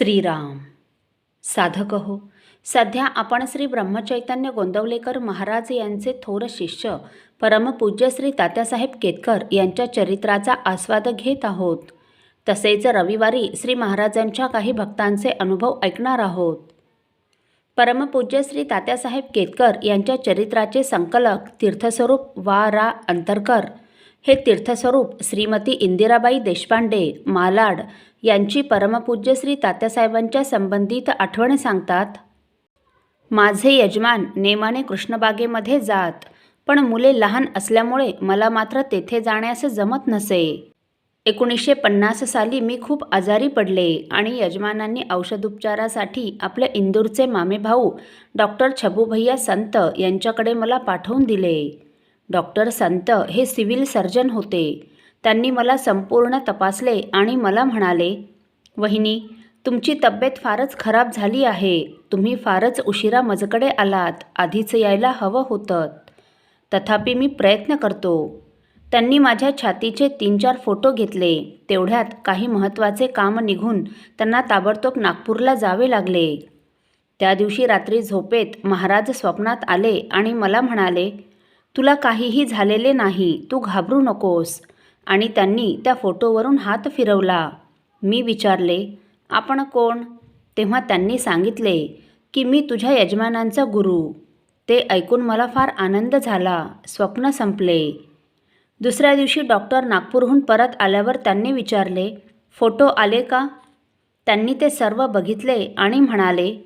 श्रीराम. साधक हो, सध्या आपण श्री ब्रह्मचैतन्य गोंदवलेकर महाराज यांचे थोर शिष्य परमपूज्य श्री तात्यासाहेब केतकर यांच्या चरित्राचा आस्वाद घेत आहोत. तसेच रविवारी श्री महाराजांच्या काही भक्तांचे अनुभव ऐकणार आहोत. परमपूज्य श्री तात्यासाहेब केतकर यांच्या चरित्राचे संकलक तीर्थस्वरूप वा रा अंतरकर हे तीर्थस्वरूप श्रीमती इंदिराबाई देशपांडे मालाड यांची परमपूज्य श्री तात्यासाहेबांच्या संबंधित आठवण सांगतात. माझे यजमान नेमाने कृष्णबागेमध्ये जात, पण मुले लहान असल्यामुळे मला मात्र तेथे जाण्यास जमत नसे. 1950 साली मी खूप आजारी पडले आणि यजमानांनी औषधोपचारासाठी आपले इंदूरचे मामेभाऊ डॉक्टर छबूभैया संत यांच्याकडे मला पाठवून दिले. डॉक्टर संत हे सिव्हिल सर्जन होते. त्यांनी मला संपूर्ण तपासले आणि मला म्हणाले, वहिनी, तुमची तब्येत फारच खराब झाली आहे. तुम्ही फारच उशिरा माझ्याकडे आलात. आधीच यायला हवं होतं. तथापि मी प्रयत्न करतो. त्यांनी माझ्या छातीचे 3-4 फोटो घेतले. तेवढ्यात काही महत्त्वाचे काम निघून त्यांना ताबडतोब नागपूरला जावे लागले. त्या दिवशी रात्री झोपेत महाराज स्वप्नात आले आणि मला म्हणाले, तुला काहीही झालेले नाही, तू घाबरू नकोस. आणि त्यांनी त्या फोटोवरून हात फिरवला. मी विचारले, आपण कोण? तेव्हा त्यांनी सांगितले की मी तुझ्या यजमानांचा गुरु. ते ऐकून मला फार आनंद झाला. स्वप्न संपले. दुसऱ्या दिवशी डॉक्टर नागपूरहून परत आल्यावर त्यांनी विचारले, फोटो आले का? त्यांनी ते सर्व बघितले आणि म्हणाले,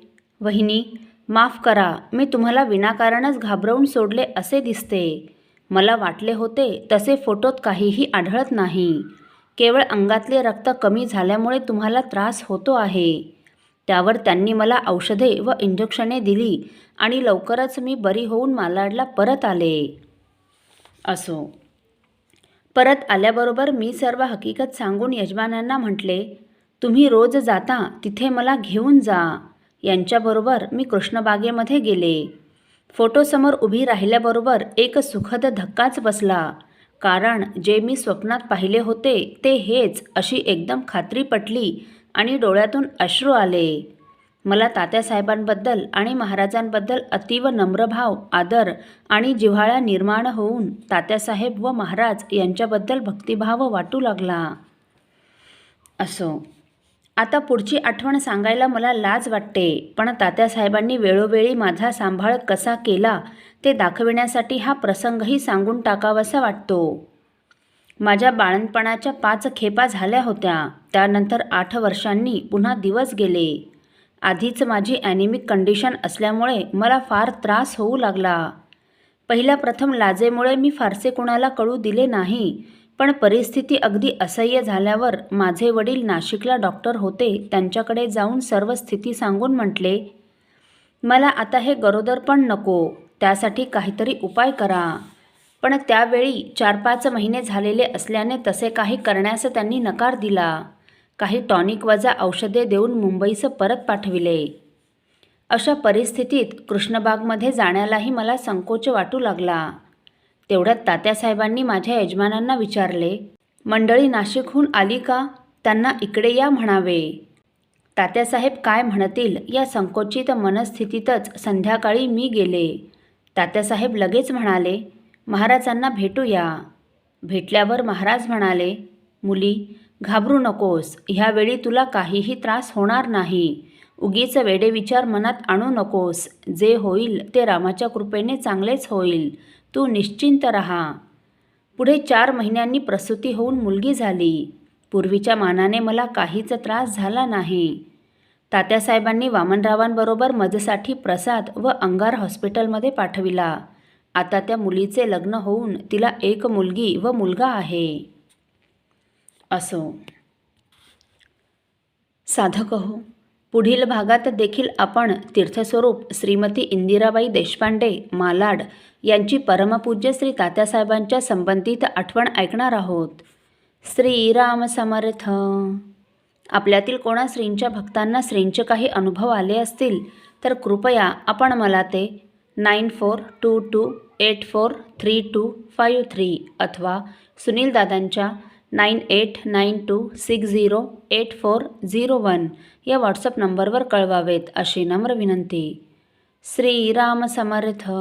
वहिनी, माफ करा, मी तुम्हाला विनाकारणच घाबरवून सोडले असे दिसते. मला वाटले होते तसे फोटोत काहीही आढळत नाही. केवळ अंगातले रक्त कमी झाल्यामुळे तुम्हाला त्रास होतो आहे. त्यावर त्यांनी मला औषधे व इंजेक्शने दिली आणि लवकरच मी बरी होऊन मालाडला परत आले. असो, परत आल्याबरोबर मी सर्व हकीकत सांगून यजमानांना म्हटले, तुम्ही रोज जाता तिथे मला घेऊन जा. यांच्याबरोबर मी कृष्णबागेमध्ये गेले. फोटोसमोर उभी राहिल्याबरोबर एक सुखद धक्काच बसला. कारण जे मी स्वप्नात पाहिले होते ते हेच अशी एकदम खात्री पटली आणि डोळ्यातून अश्रू आले. मला तात्यासाहेबांबद्दल आणि महाराजांबद्दल अतीव नम्र भाव, आदर आणि जिव्हाळा निर्माण होऊन तात्यासाहेब व महाराज यांच्याबद्दल भक्तिभाव वाटू लागला. असो, आता पुढची आठवण सांगायला मला लाज वाटते, पण तात्यासाहेबांनी वेळोवेळी माझा सांभाळ कसा केला ते दाखविण्यासाठी हा प्रसंगही सांगून टाकावासा वाटतो. माझ्या बाळणपणाच्या 5 खेपा झाल्या होत्या. त्यानंतर 8 वर्षांनी पुन्हा दिवस गेले. आधीच माझी ॲनिमिक कंडिशन असल्यामुळे मला फार त्रास होऊ लागला. पहिल्या प्रथम लाजेमुळे मी फारसे कुणाला कळू दिले नाही, पण परिस्थिती अगदी असह्य झाल्यावर माझे वडील नाशिकला डॉक्टर होते. त्यांच्याकडे जाऊन सर्व स्थिती सांगून म्हटले, मला आता हे गरोदरपण नको, त्यासाठी काहीतरी उपाय करा. पण त्यावेळी 4-5 महिने झालेले असल्याने तसे काही करण्यास त्यांनी नकार दिला. काही टॉनिक वजा औषधे देऊन मुंबईस परत पाठविले. अशा परिस्थितीत कृष्णबागमध्ये जाण्यालाही मला संकोच वाटू लागला. तेवढ्यात तात्यासाहेबांनी माझ्या यजमानांना विचारले, मंडळी नाशिकहून आली का? त्यांना इकडे या म्हणावे. तात्यासाहेब काय म्हणतील या संकोचित मनस्थितीतच संध्याकाळी मी गेले. तात्यासाहेब लगेच म्हणाले, महाराजांना भेटूया. भेटल्यावर महाराज म्हणाले, मुली, घाबरू नकोस. ह्यावेळी तुला काहीही त्रास होणार नाही. उगीच वेडे विचार मनात आणू नकोस. जे होईल ते रामाच्या कृपेने चांगलेच होईल. तू निश्चिंत रहा. पुढे 4 महिन्यांनी प्रसूती होऊन मुलगी झाली. पूर्वीच्या मानाने मला काहीच त्रास झाला नाही. तात्यासाहेबांनी वामनरावांबरोबर माझ्यासाठी प्रसाद व अंगार हॉस्पिटलमध्ये पाठविला. आता त्या मुलीचे लग्न होऊन तिला 1 मुलगी व मुलगा आहे. असो, साधक हो, पुढील भागात देखील आपण तीर्थस्वरूप श्रीमती इंदिराबाई देशपांडे मालाड यांची परमपूज्य श्री तात्यासाहेबांच्या संबंधित आठवण ऐकणार आहोत. श्रीराम समर्थ. आपल्यातील कोणा श्रींच्या भक्तांना श्रींचे काही अनुभव आले असतील तर कृपया आपण मला ते 9422843253 अथवा सुनील दादांच्या 9892608401 या व्हॉट्सअप नंबरवर कळवावेत अशी नम्र विनंती. श्रीराम समर्थ.